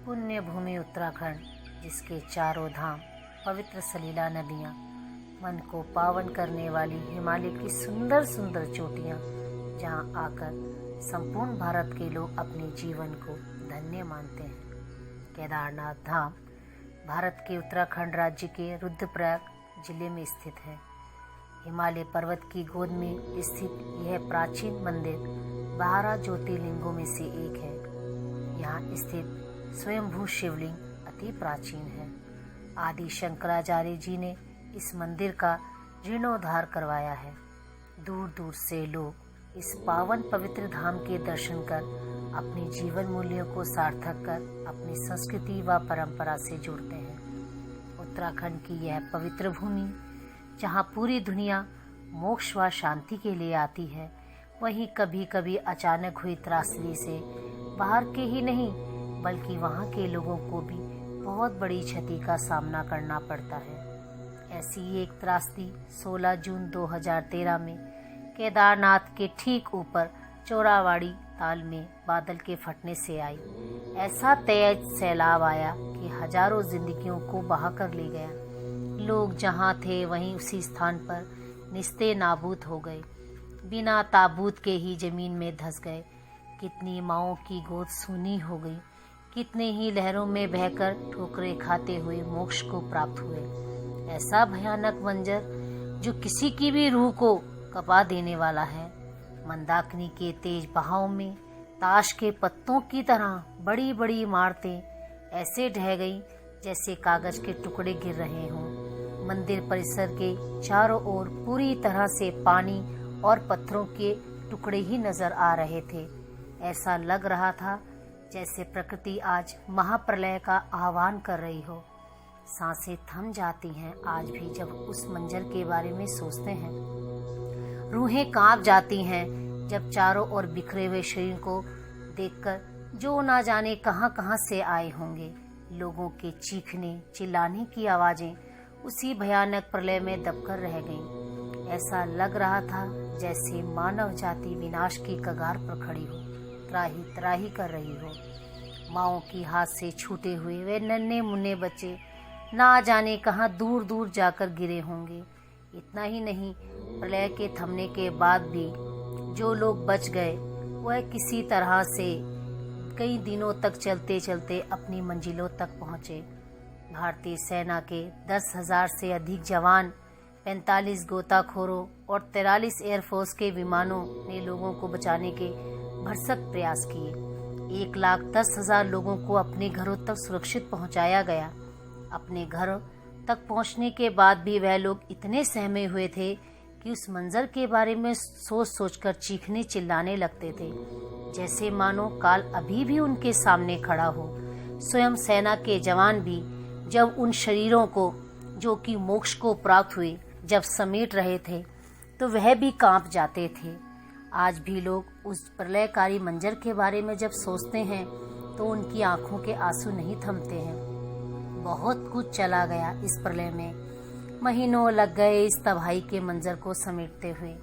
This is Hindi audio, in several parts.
पुण्य भूमि उत्तराखंड, जिसके चारों धाम पवित्र सलीला नदियाँ, मन को पावन करने वाली हिमालय की सुंदर सुंदर चोटियाँ, जहाँ आकर संपूर्ण भारत के लोग अपने जीवन को धन्य मानते हैं। केदारनाथ धाम भारत के उत्तराखंड राज्य के रुद्रप्रयाग जिले में स्थित है। हिमालय पर्वत की गोद में स्थित यह प्राचीन मंदिर 12 ज्योतिर्लिंगों में से एक है। यहाँ स्थित स्वयंभू शिवलिंग अति प्राचीन है। आदि शंकराचार्य जी ने इस मंदिर का जीर्णोद्धार करवाया है। दूर दूर से लोग इस पावन पवित्र धाम के दर्शन कर अपने जीवन मूल्यों को सार्थक कर अपनी संस्कृति व परंपरा से जुड़ते हैं। उत्तराखंड की यह पवित्र भूमि, जहाँ पूरी दुनिया मोक्ष व शांति के लिए आती है, वहीं कभी कभी अचानक हुई त्रासदी से बाहर के ही नहीं बल्कि वहाँ के लोगों को भी बहुत बड़ी क्षति का सामना करना पड़ता है। ऐसी एक त्रासदी 16 जून 2013 में केदारनाथ के ठीक ऊपर चोरावाड़ी ताल में बादल के फटने से आई। ऐसा तेज सैलाब आया कि हजारों जिंदगियों को बहा कर ले गया। लोग जहाँ थे वहीं उसी स्थान पर निस्ते नाबूद हो गए, बिना ताबूत के ही जमीन में धंस गए। कितनी माँओं की गोद सूनी हो गई, कितने ही लहरों में बहकर ठोकरें खाते हुए मोक्ष को प्राप्त हुए। ऐसा भयानक मंजर जो किसी की भी रूह को कपा देने वाला है। मंदाकिनी के तेज बहाव में ताश के पत्तों की तरह बड़ी बड़ी इमारतें ऐसे ढह गई जैसे कागज के टुकड़े गिर रहे हों। मंदिर परिसर के चारों ओर पूरी तरह से पानी और पत्थरों के टुकड़े ही नजर आ रहे थे। ऐसा लग रहा था जैसे प्रकृति आज महाप्रलय का आह्वान कर रही हो। सांसें थम जाती हैं आज भी जब उस मंजर के बारे में सोचते हैं। रूहें कांप जाती हैं जब चारों ओर बिखरे हुए शरीर को देखकर, जो ना जाने कहां कहां से आए होंगे। लोगों के चीखने चिल्लाने की आवाजें उसी भयानक प्रलय में दबकर रह गईं। ऐसा लग रहा था जैसे मानव जाति विनाश की कगार पर खड़ी हो, त्राही त्राही कर रही हो। माँओं की हाथ से छूटे हुए वे नन्हे मुन्ने बच्चे ना जाने कहाँ दूर दूर जाकर गिरे होंगे। इतना ही नहीं, प्रलय के थमने के बाद भी जो लोग बच गए वह किसी तरह से कई दिनों तक चलते चलते अपनी मंजिलों तक पहुँचे। भारतीय सेना के 10,000 से अधिक जवान, 45 गोताखोरों और 43 एयरफोर्स के विमानों ने लोगों को बचाने के भरसक प्रयास किए। 1,10,000 लोगों को अपने घरों तक सुरक्षित पहुंचाया गया। अपने घरों तक पहुंचने के बाद भी वह लोग इतने सहमे हुए थे कि उस मंजर के बारे में सोच सोचकर चीखने चिल्लाने लगते थे, जैसे मानो काल अभी भी उनके सामने खड़ा हो। स्वयं सेना के जवान भी जब उन शरीरों को, जो कि मोक्ष को प्राप्त हुए, जब समेट रहे थे तो वह भी कांप जाते थे। आज भी लोग उस प्रलयकारी मंजर के बारे में जब सोचते हैं तो उनकी आंखों के आंसू नहीं थमते हैं। बहुत कुछ चला गया इस प्रलय में, महीनों लग गए इस तबाही के मंजर को समेटते हुए।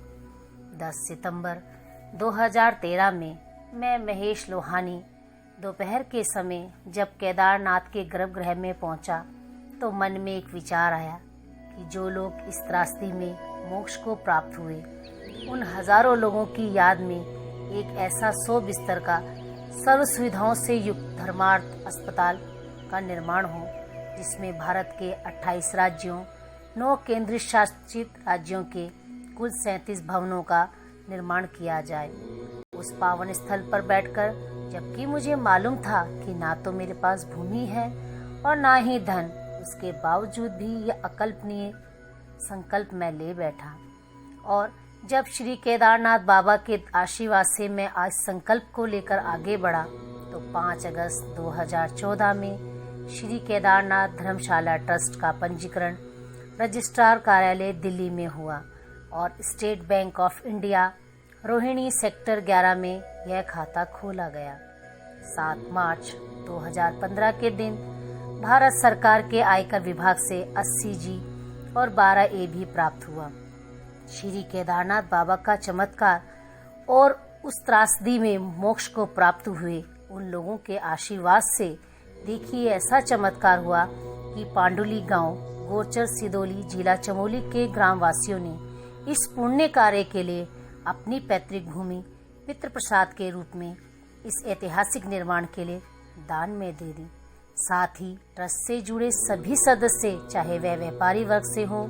10 सितंबर 2013 में मैं महेश लोहानी दोपहर के समय जब केदारनाथ के गर्भगृह में पहुंचा तो मन में एक विचार आया कि जो लोग इस त्रासदी में मोक्ष को प्राप्त हुए, उन हजारों लोगों की याद में एक ऐसा 100 बिस्तर का सर्व सुविधाओं से युक्त धर्मार्थ अस्पताल का निर्माण हो, जिसमें भारत के 28 राज्यों, 9 केंद्र शासित राज्यों के कुल 37 भवनों का निर्माण किया जाए। उस पावन स्थल पर बैठकर, जबकि मुझे मालूम था कि ना तो मेरे पास भूमि है और ना ही धन, उसके बावजूद भी यह अकल्पनीय संकल्प मैं ले बैठा। और जब श्री केदारनाथ बाबा के आशीर्वाद से मैं आज संकल्प को लेकर आगे बढ़ा तो 5 अगस्त 2014 में श्री केदारनाथ धर्मशाला ट्रस्ट का पंजीकरण रजिस्ट्रार कार्यालय दिल्ली में हुआ और state bank of India Rohini sector 11 में यह खाता खोला गया। 7 मार्च 2015 के दिन भारत सरकार के आयकर विभाग से 80 जी और 12 ए भी प्राप्त हुआ। श्री केदारनाथ बाबा का चमत्कार और उस त्रासदी में मोक्ष को प्राप्त हुए उन लोगों के आशीर्वाद से देखिए, ऐसा चमत्कार हुआ कि पांडुली गांव गोचर सिदोली जिला चमोली के ग्रामवासियों ने इस पुण्य कार्य के लिए अपनी पैतृक भूमि पितृ प्रसाद के रूप में इस ऐतिहासिक निर्माण के लिए दान में दे दी। साथ ही ट्रस्ट से जुड़े सभी सदस्य, चाहे वह व्यापारी वर्ग से हों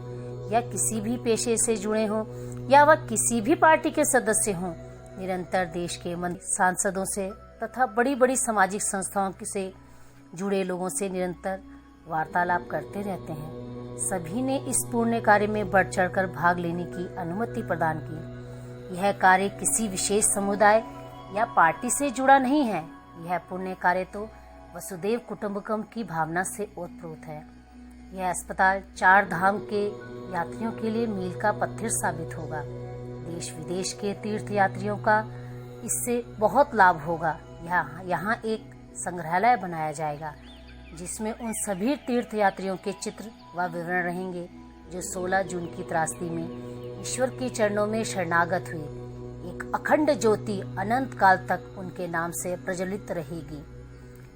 या किसी भी पेशे से जुड़े हों या वह किसी भी पार्टी के सदस्य हों, निरंतर देश के सांसदों से तथा बड़ी बड़ी सामाजिक संस्थाओं से जुड़े लोगों से निरंतर वार्तालाप करते रहते हैं। सभी ने इस पुण्य कार्य में बढ़ चढ़कर भाग लेने की अनुमति प्रदान की। यह कार्य किसी विशेष समुदाय या पार्टी से जुड़ा नहीं है। यह पुण्य कार्य तो वसुदेव कुटुंबकम की भावना से ओतप्रोत है। यह अस्पताल 4 धाम के यात्रियों के लिए मील का पत्थर साबित होगा। देश विदेश के तीर्थ यात्रियों का इससे बहुत लाभ होगा। यहाँ एक संग्रहालय बनाया जाएगा जिसमें उन सभी तीर्थ यात्रियों के चित्र व विवरण रहेंगे जो 16 जून की त्रासदी में ईश्वर के चरणों में शरणागत हुए। एक अखंड ज्योति अनंत काल तक उनके नाम से प्रज्वलित रहेगी।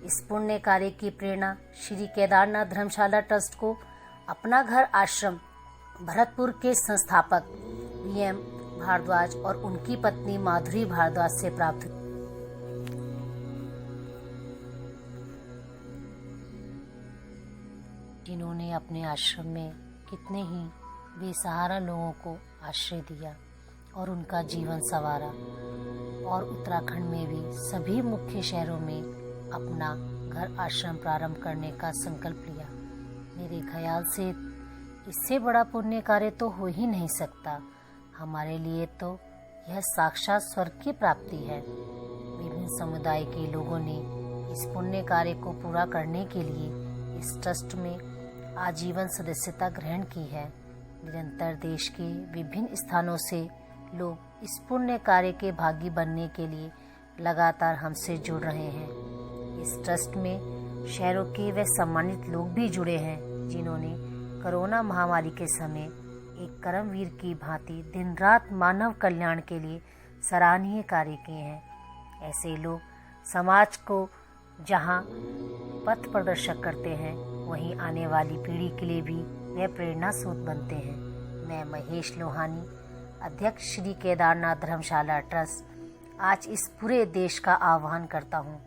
इस पुण्य कार्य की प्रेरणा श्री केदारनाथ धर्मशाला ट्रस्ट को अपना घर आश्रम भरतपुर के संस्थापक वीएम भारद्वाज और उनकी पत्नी माधुरी भारद्वाज से प्राप्त हुई, जिन्होंने अपने आश्रम में कितने ही बेसहारा लोगों को आश्रय दिया और उनका जीवन संवारा। और उत्तराखंड में भी सभी मुख्य शहरों में अपना घर आश्रम प्रारंभ करने का संकल्प लिया। मेरे ख्याल से इससे बड़ा पुण्य कार्य तो हो ही नहीं सकता। हमारे लिए तो यह साक्षात स्वर्ग की प्राप्ति है। विभिन्न समुदाय के लोगों ने इस पुण्य कार्य को पूरा करने के लिए इस ट्रस्ट में आजीवन सदस्यता ग्रहण की है। निरंतर देश के विभिन्न स्थानों से लोग इस पुण्य कार्य के भागी बनने के लिए लगातार हमसे जुड़ रहे हैं। इस ट्रस्ट में शहरों के वे सम्मानित लोग भी जुड़े हैं जिन्होंने कोरोना महामारी के समय एक कर्मवीर की भांति दिन रात मानव कल्याण के लिए सराहनीय कार्य किए हैं। ऐसे लोग समाज को जहां पथ प्रदर्शक करते हैं, वहीं आने वाली पीढ़ी के लिए भी वे प्रेरणा स्रोत बनते हैं। मैं महेश लोहानी, अध्यक्ष श्री केदारनाथ धर्मशाला ट्रस्ट, आज इस पूरे देश का आह्वान करता हूँ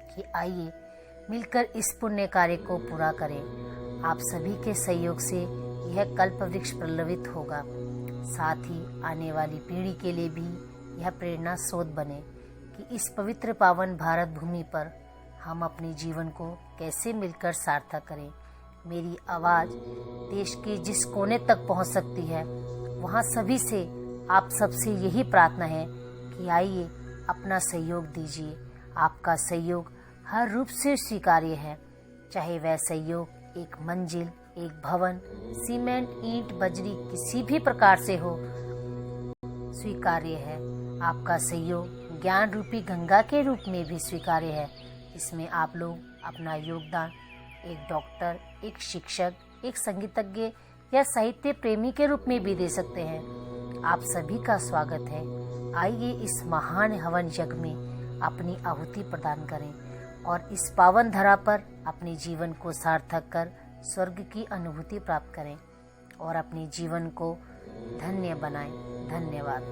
कि आइए मिलकर इस पुण्य कार्य को पूरा करें। आप सभी के सहयोग से यह कल्प वृक्ष प्रज्वलित होगा। साथ ही आने वाली पीढ़ी के लिए भी यह प्रेरणा स्रोत बने कि इस पवित्र पावन भारत भूमि पर हम अपने जीवन को कैसे मिलकर सार्थक करें। मेरी आवाज़ देश के जिस कोने तक पहुंच सकती है, वहां सभी से आप सबसे यही प्रार्थना है कि आइए अपना सहयोग दीजिए। आपका सहयोग हर रूप से स्वीकार्य है, चाहे वह सहयोग एक मंजिल, एक भवन, सीमेंट, ईंट, बजरी किसी भी प्रकार से हो, स्वीकार्य है। आपका सहयोग ज्ञान रूपी गंगा के रूप में भी स्वीकार्य है। इसमें आप लोग अपना योगदान एक डॉक्टर, एक शिक्षक, एक संगीतज्ञ या साहित्य प्रेमी के रूप में भी दे सकते हैं। आप सभी का स्वागत है। आइए इस महान हवन यज्ञ में अपनी आहुति प्रदान करें और इस पावन धरा पर अपने जीवन को सार्थक कर स्वर्ग की अनुभूति प्राप्त करें और अपने जीवन को धन्य बनाएं। धन्यवाद।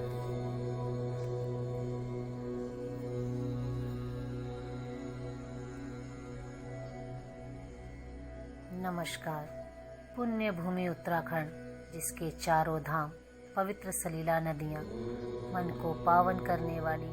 नमस्कार। पुण्य भूमि उत्तराखंड, जिसके चारों धाम, पवित्र सलीला नदियाँ, मन को पावन करने वाली